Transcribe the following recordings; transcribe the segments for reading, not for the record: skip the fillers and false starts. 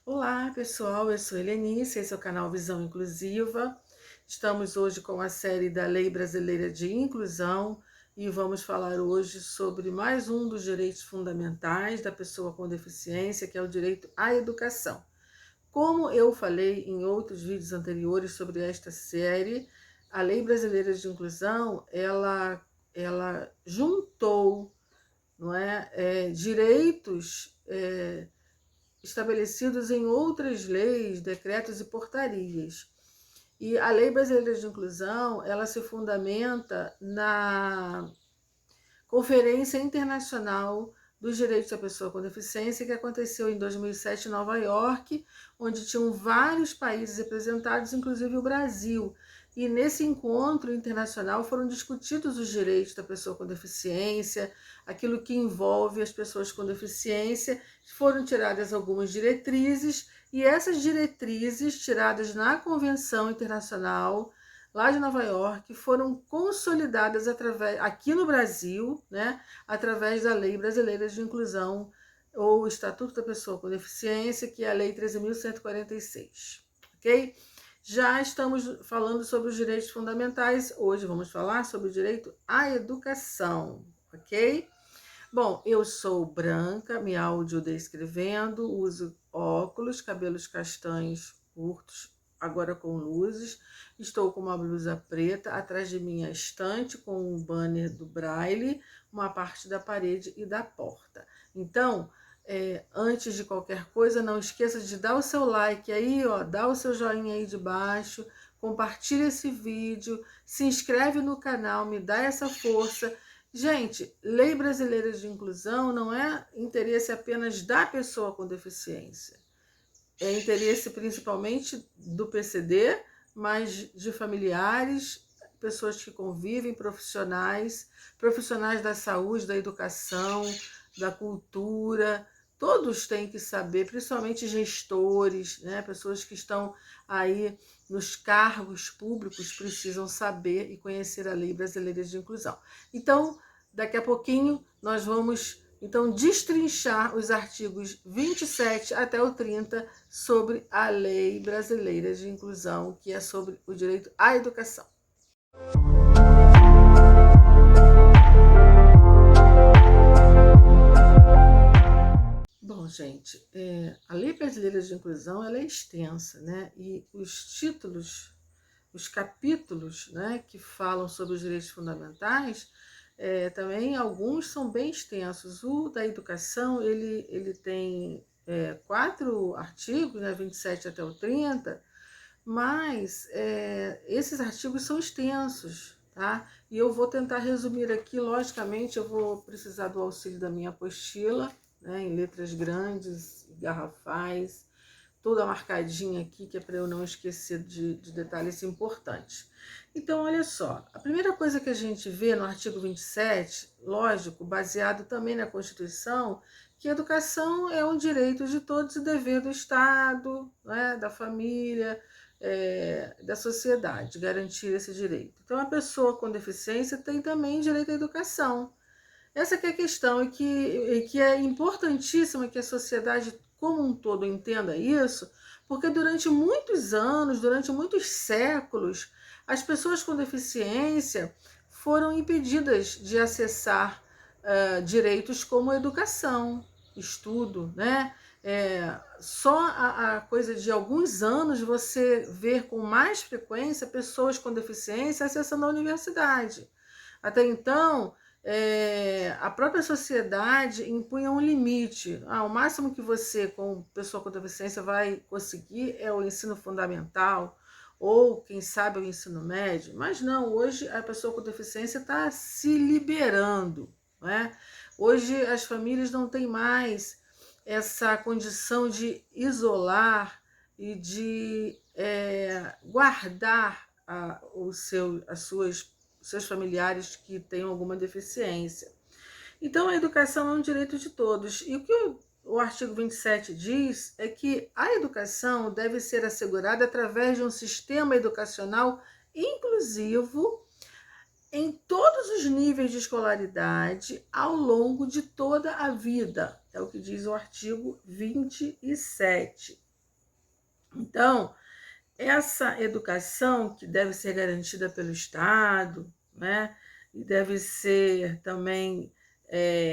Olá, pessoal, eu sou Helenice, esse é o canal Visão Inclusiva. Estamos hoje com a série da Lei Brasileira de Inclusão e vamos falar hoje sobre mais um dos direitos fundamentais da pessoa com deficiência, que é o direito à educação. Como eu falei em outros vídeos anteriores sobre esta série, a Lei Brasileira de Inclusão, ela juntou, não é, direitos estabelecidos em outras leis, decretos e portarias. E a Lei Brasileira de Inclusão, ela se fundamenta na Conferência Internacional dos Direitos da Pessoa com Deficiência, que aconteceu em 2007 em Nova York, onde tinham vários países representados, inclusive o Brasil. E nesse encontro internacional foram discutidos os direitos da pessoa com deficiência, aquilo que envolve as pessoas com deficiência, foram tiradas algumas diretrizes, e essas diretrizes, tiradas na Convenção Internacional lá de Nova York, foram consolidadas aqui no Brasil, né, através da Lei Brasileira de Inclusão, ou Estatuto da Pessoa com Deficiência, que é a Lei 13.146, ok? Já estamos falando sobre os direitos fundamentais, hoje vamos falar sobre o direito à educação, ok? Bom, eu sou branca, me audiodescrevendo, uso óculos, cabelos castanhos curtos, agora com luzes. Estou com uma blusa preta, atrás de mim a estante com um banner do Braille, uma parte da parede e da porta. Então, antes de qualquer coisa, não esqueça de dar o seu like aí, ó, dá o seu joinha aí de baixo, compartilha esse vídeo, se inscreve no canal, me dá essa força. Gente, Lei Brasileira de Inclusão não é interesse apenas da pessoa com deficiência. É interesse principalmente do PCD, mas de familiares, pessoas que convivem, profissionais da saúde, da educação, da cultura. Todos têm que saber, principalmente gestores, né? Pessoas que estão aí nos cargos públicos precisam saber e conhecer a Lei Brasileira de Inclusão. Então, daqui a pouquinho nós vamos então destrinchar os artigos 27 até o 30 sobre a Lei Brasileira de Inclusão, que é sobre o direito à educação. Bom, gente, a Lei Brasileira de Inclusão ela é extensa, né? E os títulos, os capítulos, né, que falam sobre os direitos fundamentais, também alguns são bem extensos. O da educação, ele tem 4 artigos, né, 27 até o 30, mas esses artigos são extensos, tá? E eu vou tentar resumir aqui, logicamente eu vou precisar do auxílio da minha apostila, né, em letras grandes, garrafais, toda marcadinha aqui, que é para eu não esquecer de detalhes importantes. Então, olha só, a primeira coisa que a gente vê no artigo 27, lógico, baseado também na Constituição, que a educação é um direito de todos e dever do Estado, né, da família, da sociedade, garantir esse direito. Então, a pessoa com deficiência tem também direito à educação. Essa que é a questão, e que é importantíssima que a sociedade como um todo entenda isso, porque durante muitos anos, durante muitos séculos, as pessoas com deficiência foram impedidas de acessar direitos como educação, estudo, né? Só a coisa de alguns anos você ver com mais frequência pessoas com deficiência acessando a universidade. Até então, a própria sociedade impunha um limite. O máximo que você, como pessoa com deficiência, vai conseguir é o ensino fundamental, ou, quem sabe, o ensino médio. Mas não, hoje a pessoa com deficiência está se liberando, né? Hoje as famílias não têm mais essa condição de isolar e de guardar as suas seus familiares que tenham alguma deficiência. Então, a educação é um direito de todos. E o que o artigo 27 diz é que a educação deve ser assegurada através de um sistema educacional inclusivo em todos os níveis de escolaridade ao longo de toda a vida. É o que diz o artigo 27. Então, essa educação que deve ser garantida pelo Estado, né, e deve ser também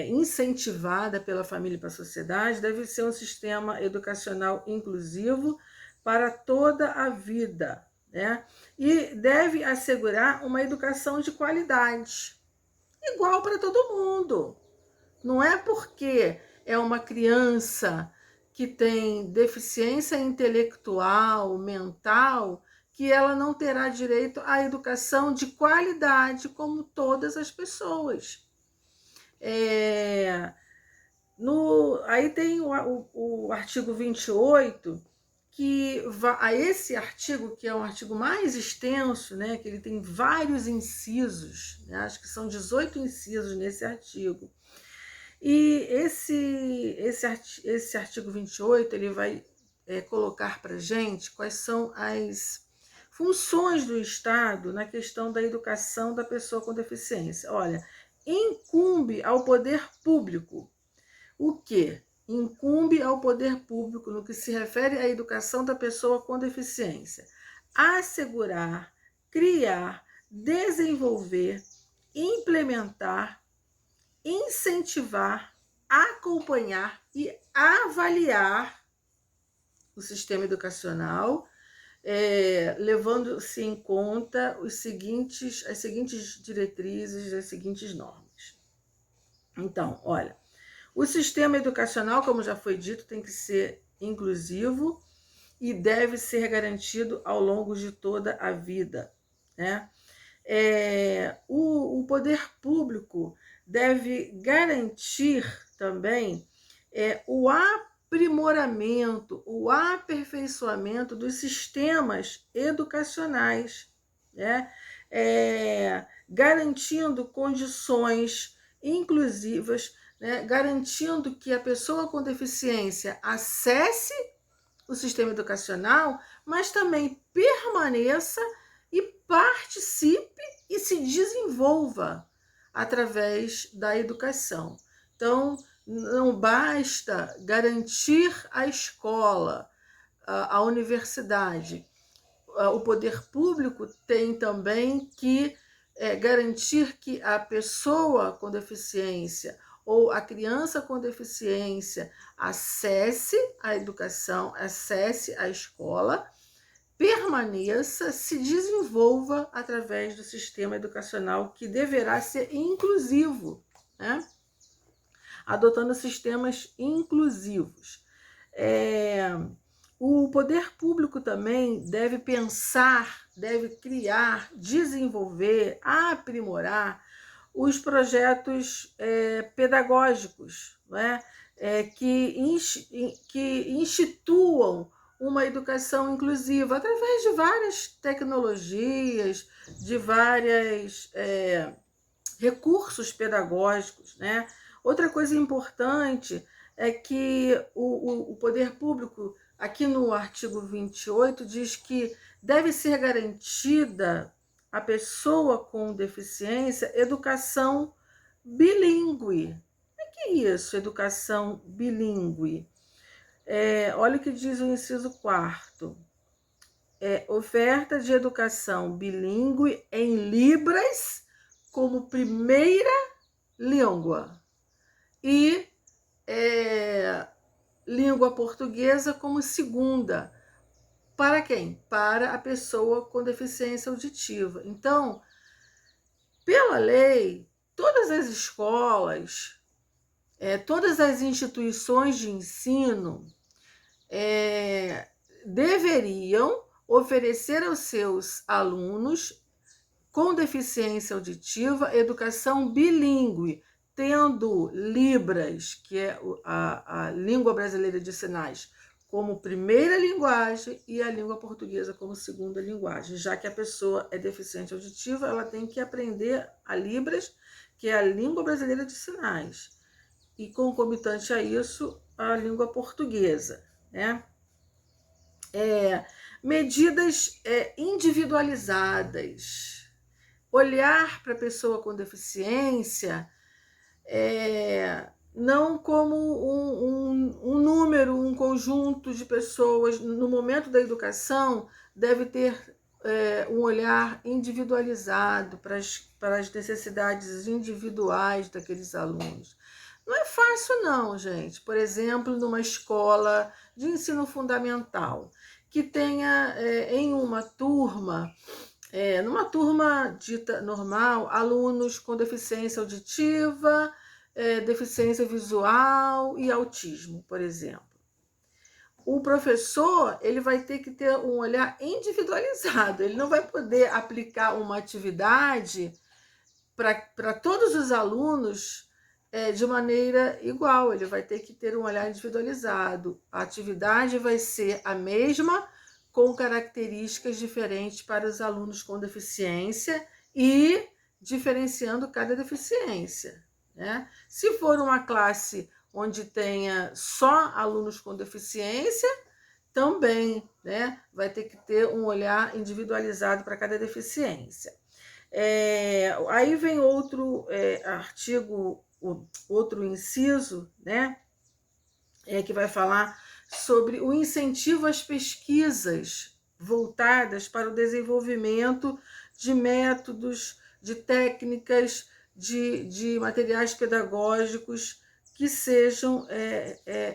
incentivada pela família e pela sociedade, deve ser um sistema educacional inclusivo para toda a vida, né? E deve assegurar uma educação de qualidade, igual para todo mundo. Não é porque é uma criança que tem deficiência intelectual, mental, que ela não terá direito à educação de qualidade como todas as pessoas. Aí tem o artigo 28, que a esse artigo, que é um artigo mais extenso, né, que ele tem vários incisos, né, acho que são 18 incisos nesse artigo. E esse artigo 28, ele vai colocar para a gente quais são as funções do Estado na questão da educação da pessoa com deficiência. Olha, incumbe ao poder público. O quê? Incumbe ao poder público, no que se refere à educação da pessoa com deficiência, assegurar, criar, desenvolver, implementar, incentivar, acompanhar e avaliar o sistema educacional, levando-se em conta as seguintes diretrizes, as seguintes normas. Então, olha, o sistema educacional, como já foi dito, tem que ser inclusivo e deve ser garantido ao longo de toda a vida, né? O poder público deve garantir também o aprimoramento, o aperfeiçoamento dos sistemas educacionais, né? Garantindo condições inclusivas, né? Garantindo que a pessoa com deficiência acesse o sistema educacional, mas também permaneça e participe e se desenvolva através da educação. Então, não basta garantir a escola, a universidade. O poder público tem também que garantir que a pessoa com deficiência ou a criança com deficiência acesse a educação, acesse a escola, permaneça, se desenvolva através do sistema educacional que deverá ser inclusivo, né? Adotando sistemas inclusivos. O poder público também deve pensar, deve criar, desenvolver, aprimorar os projetos pedagógicos, né? Que instituam uma educação inclusiva através de várias tecnologias, de vários recursos pedagógicos, né? Outra coisa importante é que o poder público, aqui no artigo 28, diz que deve ser garantida à pessoa com deficiência educação bilíngue. O que é isso, educação bilíngue? Olha o que diz o inciso 4º. Oferta de educação bilíngue em Libras como primeira língua e língua portuguesa como segunda. Para quem? Para a pessoa com deficiência auditiva. Então, pela lei, todas as escolas, todas as instituições de ensino deveriam oferecer aos seus alunos com deficiência auditiva educação bilíngue, tendo Libras, que é a língua brasileira de sinais, como primeira linguagem e a língua portuguesa como segunda linguagem. Já que a pessoa é deficiente auditiva, ela tem que aprender a Libras, que é a língua brasileira de sinais, e concomitante a isso, a língua portuguesa, né? Medidas individualizadas, olhar para a pessoa com deficiência não como um número, um conjunto de pessoas. No momento da educação, deve ter um olhar individualizado para as necessidades individuais daqueles alunos. Não é fácil não, gente. Por exemplo, numa escola de ensino fundamental, que tenha em uma turma, numa turma dita normal, alunos com deficiência auditiva, deficiência visual e autismo, por exemplo. O professor, ele vai ter que ter um olhar individualizado, ele não vai poder aplicar uma atividade para todos os alunos de maneira igual, ele vai ter que ter um olhar individualizado. A atividade vai ser a mesma, com características diferentes para os alunos com deficiência e diferenciando cada deficiência, né? Se for uma classe onde tenha só alunos com deficiência, também, né, vai ter que ter um olhar individualizado para cada deficiência. Aí vem outro artigo, outro inciso, né, que vai falar sobre o incentivo às pesquisas voltadas para o desenvolvimento de métodos, de técnicas, de materiais pedagógicos que sejam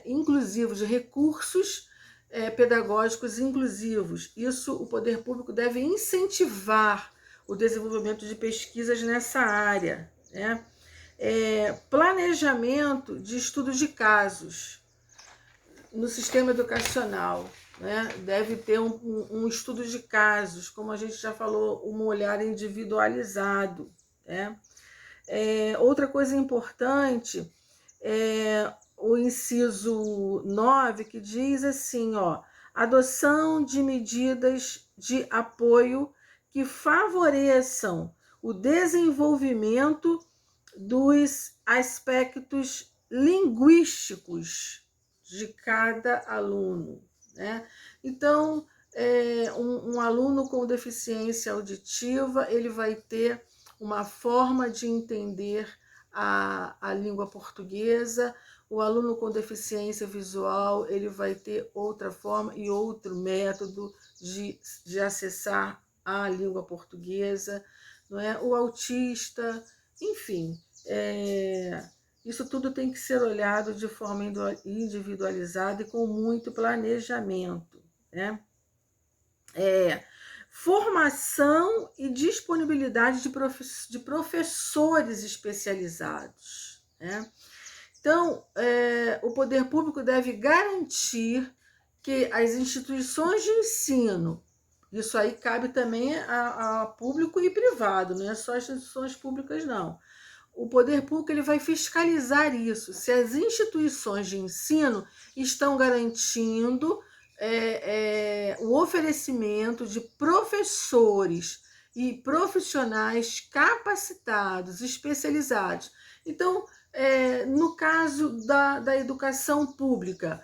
inclusivos, de recursos pedagógicos inclusivos. Isso o poder público deve incentivar o desenvolvimento de pesquisas nessa área, né? Planejamento de estudos de casos no sistema educacional, né? Deve ter um estudo de casos, como a gente já falou, um olhar individualizado, né? Outra coisa importante é o inciso 9, que diz assim, adoção de medidas de apoio que favoreçam o desenvolvimento dos aspectos linguísticos de cada aluno, né? Então, um aluno com deficiência auditiva, ele vai ter uma forma de entender a língua portuguesa. O aluno com deficiência visual, ele vai ter outra forma e outro método de acessar a língua portuguesa, não é? O autista, enfim, isso tudo tem que ser olhado de forma individualizada e com muito planejamento, né? Formação e disponibilidade de professores especializados, né? Então, o poder público deve garantir que as instituições de ensino, isso aí cabe também a público e privado, não é só as instituições públicas, não. O poder público ele vai fiscalizar isso, se as instituições de ensino estão garantindo o oferecimento de professores e profissionais capacitados, especializados. Então, no caso da educação pública,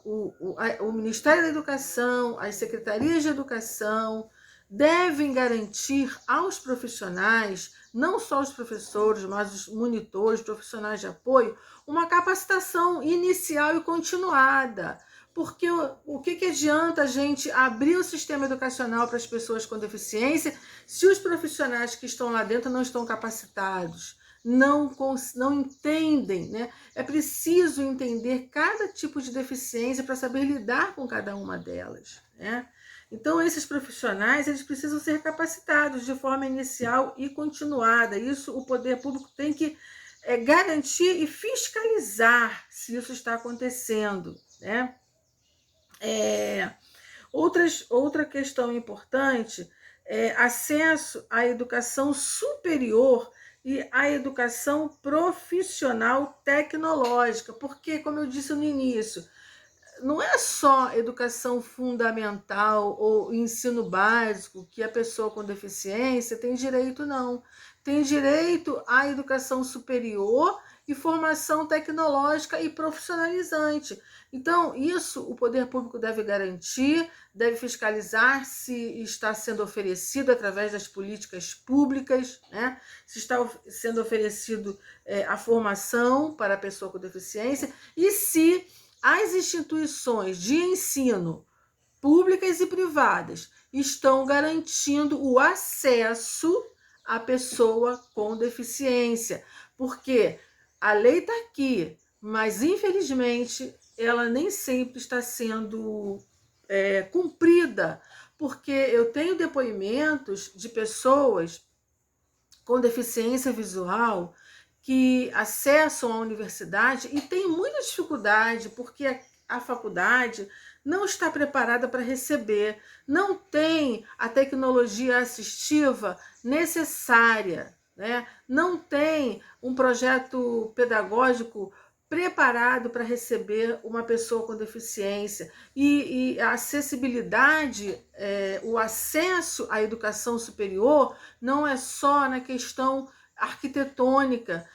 o Ministério da Educação, as secretarias de educação devem garantir aos profissionais, não só os professores, mas os monitores, profissionais de apoio, uma capacitação inicial e continuada. Porque o que adianta a gente abrir o sistema educacional para as pessoas com deficiência se os profissionais que estão lá dentro não estão capacitados, não entendem, né? É preciso entender cada tipo de deficiência para saber lidar com cada uma delas, né? Então, esses profissionais, eles precisam ser capacitados de forma inicial e continuada. Isso o poder público tem que garantir e fiscalizar se isso está acontecendo, né? Outra questão importante é acesso à educação superior e à educação profissional tecnológica, porque, como eu disse no início, não é só educação fundamental ou ensino básico que a pessoa com deficiência tem direito, não. Tem direito à educação superior e formação tecnológica e profissionalizante. Então, isso o poder público deve garantir, deve fiscalizar se está sendo oferecido através das políticas públicas, né? Se está sendo oferecido a formação para a pessoa com deficiência e se as instituições de ensino, públicas e privadas, estão garantindo o acesso à pessoa com deficiência. Porque a lei está aqui, mas infelizmente ela nem sempre está sendo cumprida, porque eu tenho depoimentos de pessoas com deficiência visual que acessam a universidade e têm muita dificuldade porque a faculdade não está preparada para receber, não tem a tecnologia assistiva necessária, né? Não tem um projeto pedagógico preparado para receber uma pessoa com deficiência. E a acessibilidade, o acesso à educação superior não é só na questão arquitetônica,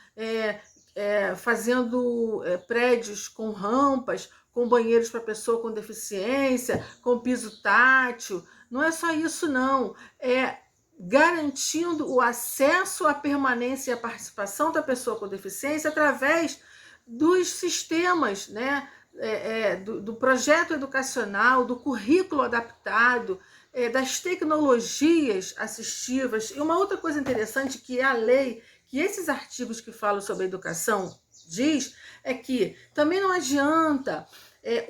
fazendo prédios com rampas, com banheiros para pessoa com deficiência, com piso tátil. Não é só isso, não. É garantindo o acesso à permanência e à participação da pessoa com deficiência através dos sistemas, né? Do projeto educacional, do currículo adaptado, das tecnologias assistivas. E uma outra coisa interessante que é a lei, que esses artigos que falam sobre a educação diz, é que também não adianta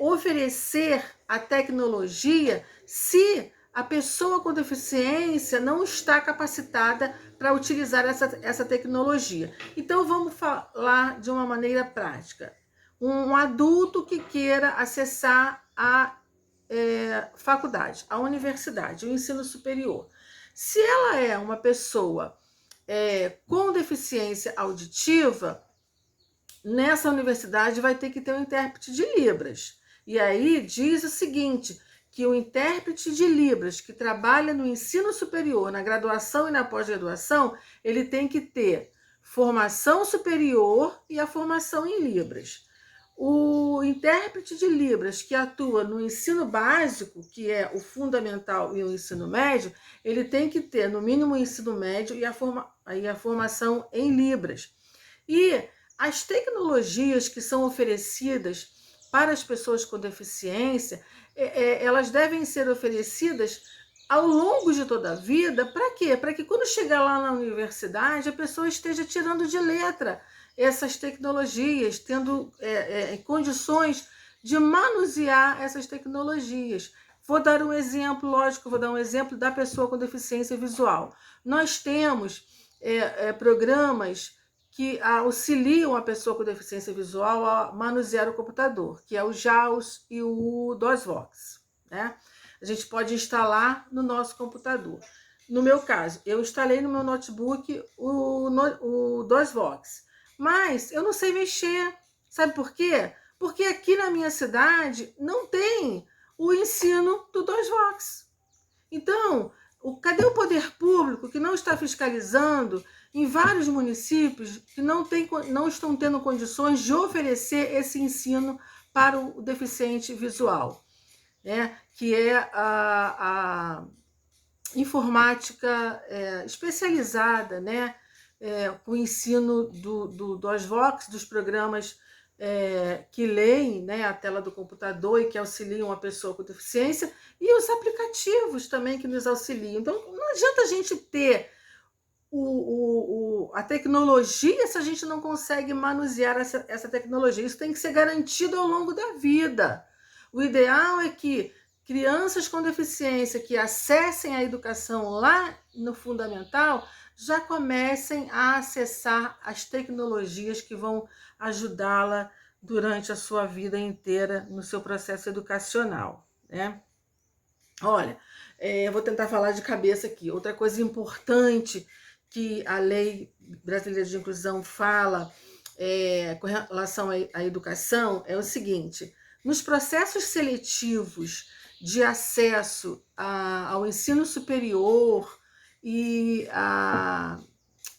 oferecer a tecnologia se a pessoa com deficiência não está capacitada para utilizar essa tecnologia. Então vamos falar de uma maneira prática. Um adulto que queira acessar a faculdade, a universidade, o ensino superior. Se ela é uma pessoa com deficiência auditiva, nessa universidade vai ter que ter um intérprete de Libras. E aí diz o seguinte, que o intérprete de Libras que trabalha no ensino superior, na graduação e na pós-graduação, ele tem que ter formação superior e a formação em Libras. O intérprete de Libras que atua no ensino básico, que é o fundamental e o ensino médio, ele tem que ter no mínimo o ensino médio e a formação em Libras. E as tecnologias que são oferecidas para as pessoas com deficiência, elas devem ser oferecidas ao longo de toda a vida. Para quê? Para que quando chegar lá na universidade, a pessoa esteja tirando de letra essas tecnologias, tendo condições de manusear essas tecnologias. Vou dar um exemplo, lógico, vou dar um exemplo da pessoa com deficiência visual. Nós temos programas que auxiliam a pessoa com deficiência visual a manusear o computador, que é o JAWS e o DOSVox, né? A gente pode instalar no nosso computador. No meu caso, eu instalei no meu notebook o DOSVox, mas eu não sei mexer. Sabe por quê? Porque aqui na minha cidade não tem o ensino do DOSVox. Então, cadê o poder público que não está fiscalizando em vários municípios que não estão tendo condições de oferecer esse ensino para o deficiente visual, né? Que é a informática especializada, né? O ensino do DOSVox, dos programas que leem, né, a tela do computador e que auxiliam a pessoa com deficiência, e os aplicativos também que nos auxiliam. Então, não adianta a gente ter a tecnologia se a gente não consegue manusear essa tecnologia. Isso tem que ser garantido ao longo da vida. O ideal é que crianças com deficiência que acessem a educação lá no fundamental já comecem a acessar as tecnologias que vão ajudá-la durante a sua vida inteira no seu processo educacional, né? Olha, eu vou tentar falar de cabeça aqui. Outra coisa importante que a Lei Brasileira de Inclusão fala com relação à educação é o seguinte: nos processos seletivos de acesso ao ensino superior e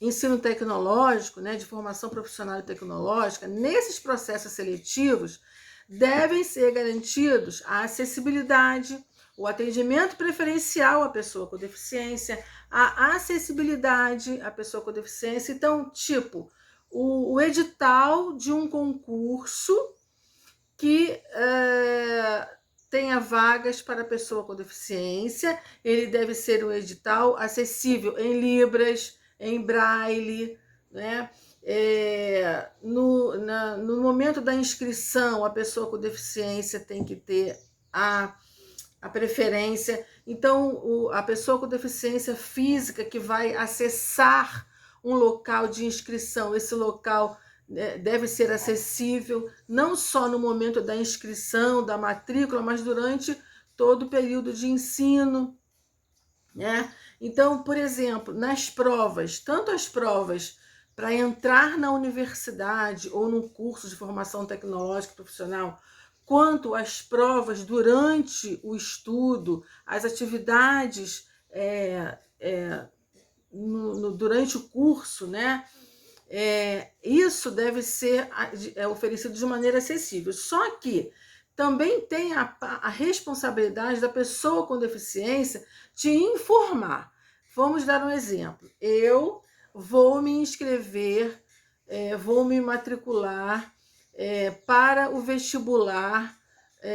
ensino tecnológico, né, de formação profissional e tecnológica, nesses processos seletivos, devem ser garantidos a acessibilidade, o atendimento preferencial à pessoa com deficiência, a acessibilidade à pessoa com deficiência. Então, tipo, o edital de um concurso que tenha vagas para pessoa com deficiência, ele deve ser um edital acessível em libras, em braille, né? No momento da inscrição, a pessoa com deficiência tem que ter a preferência. Então, a pessoa com deficiência física que vai acessar um local de inscrição, esse local deve ser acessível, não só no momento da inscrição, da matrícula, mas durante todo o período de ensino, né? Então, por exemplo, nas provas, tanto as provas para entrar na universidade ou num curso de formação tecnológica profissional, quanto as provas durante o estudo, as atividades durante o curso, né? Isso deve ser oferecido de maneira acessível. Só que também tem a responsabilidade da pessoa com deficiência de informar. Vamos dar um exemplo. Eu vou me inscrever, vou me matricular para o vestibular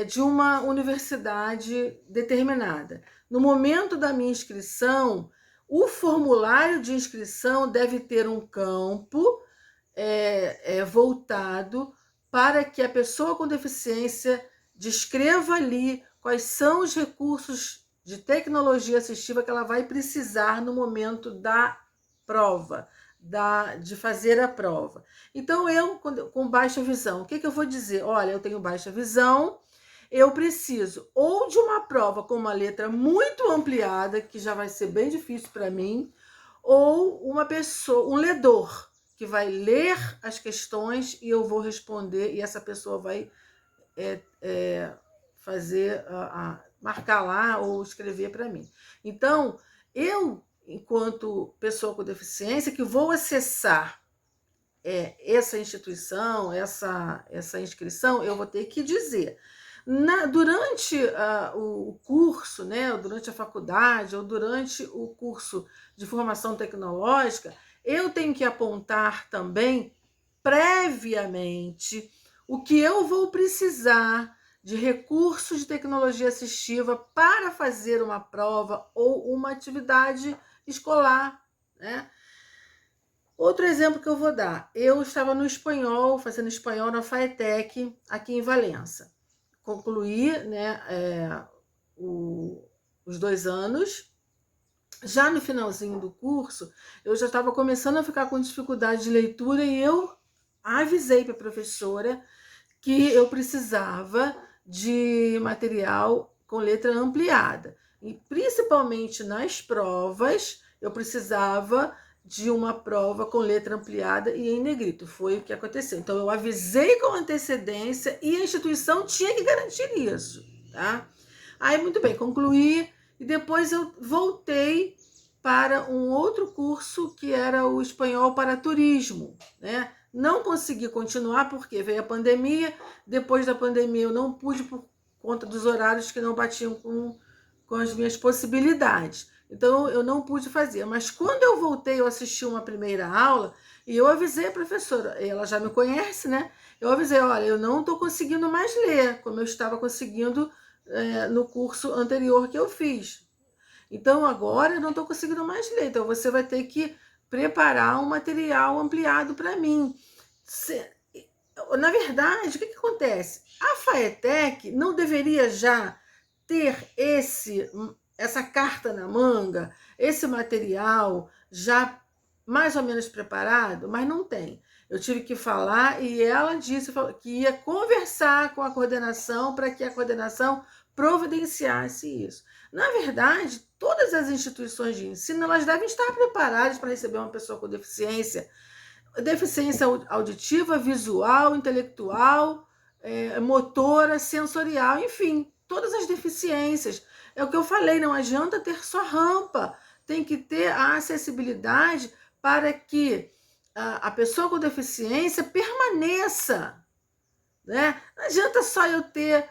de uma universidade determinada. No momento da minha inscrição, o formulário de inscrição deve ter um campo voltado para que a pessoa com deficiência descreva ali quais são os recursos de tecnologia assistiva que ela vai precisar no momento da prova, de fazer a prova. Então, eu, com baixa visão, o que eu vou dizer? Olha, eu tenho baixa visão, eu preciso ou de uma prova com uma letra muito ampliada, que já vai ser bem difícil para mim, ou uma pessoa, um ledor, que vai ler as questões e eu vou responder, e essa pessoa vai fazer, marcar lá ou escrever para mim. Então, eu, enquanto pessoa com deficiência, que vou acessar essa instituição, essa inscrição, eu vou ter que dizer. Durante o curso, né, ou durante a faculdade, ou durante o curso de formação tecnológica, eu tenho que apontar também, previamente, o que eu vou precisar de recursos de tecnologia assistiva para fazer uma prova ou uma atividade escolar, né? Outro exemplo que eu vou dar, eu estava no espanhol, fazendo espanhol na FAETEC, aqui em Valença. Concluí, né, os 2 anos. Já no finalzinho do curso, eu já estava começando a ficar com dificuldade de leitura e eu avisei para a professora que eu precisava de material com letra ampliada. E principalmente nas provas, eu precisava de uma prova com letra ampliada e em negrito. Foi o que aconteceu. Então, eu avisei com antecedência e a instituição tinha que garantir isso, tá? Aí, muito bem, concluí e depois eu voltei para um outro curso que era o espanhol para turismo, né? Não consegui continuar porque veio a pandemia. Depois da pandemia eu não pude por conta dos horários que não batiam com as minhas possibilidades. Então eu não pude fazer. Mas quando eu voltei, eu assisti uma primeira aula e eu avisei a professora, ela já me conhece, né? Eu avisei, olha, eu não estou conseguindo mais ler, como eu estava conseguindo no curso anterior que eu fiz. Então agora eu não estou conseguindo mais ler, então você vai ter que preparar um material ampliado para mim. Na verdade, o que acontece? A FAETEC não deveria já ter essa carta na manga, esse material já mais ou menos preparado, mas não tem. Eu tive que falar e ela disse que ia conversar com a coordenação para que a coordenação providenciasse isso. Na verdade, todas as instituições de ensino elas devem estar preparadas para receber uma pessoa com deficiência auditiva, visual, intelectual, motora, sensorial, enfim, todas as deficiências. É o que eu falei, não adianta ter só rampa, tem que ter a acessibilidade para que a pessoa com deficiência permaneça, né? Não adianta só eu ter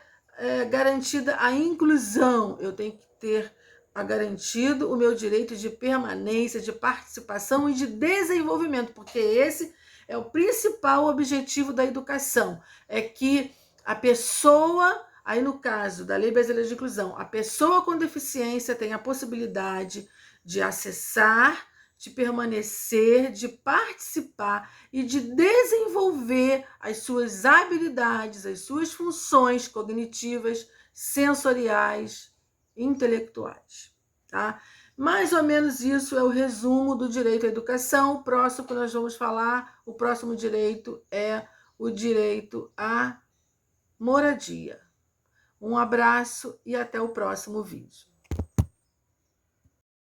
garantida a inclusão, eu tenho que ter garantido o meu direito de permanência, de participação e de desenvolvimento, porque esse é o principal objetivo da educação, é que a pessoa, aí no caso da Lei Brasileira de Inclusão, a pessoa com deficiência tem a possibilidade de acessar, de permanecer, de participar e de desenvolver as suas habilidades, as suas funções cognitivas, sensoriais, intelectuais, tá? Mais ou menos isso é o resumo do direito à educação. O próximo que nós vamos falar, o próximo direito é o direito à moradia. Um abraço e até o próximo vídeo.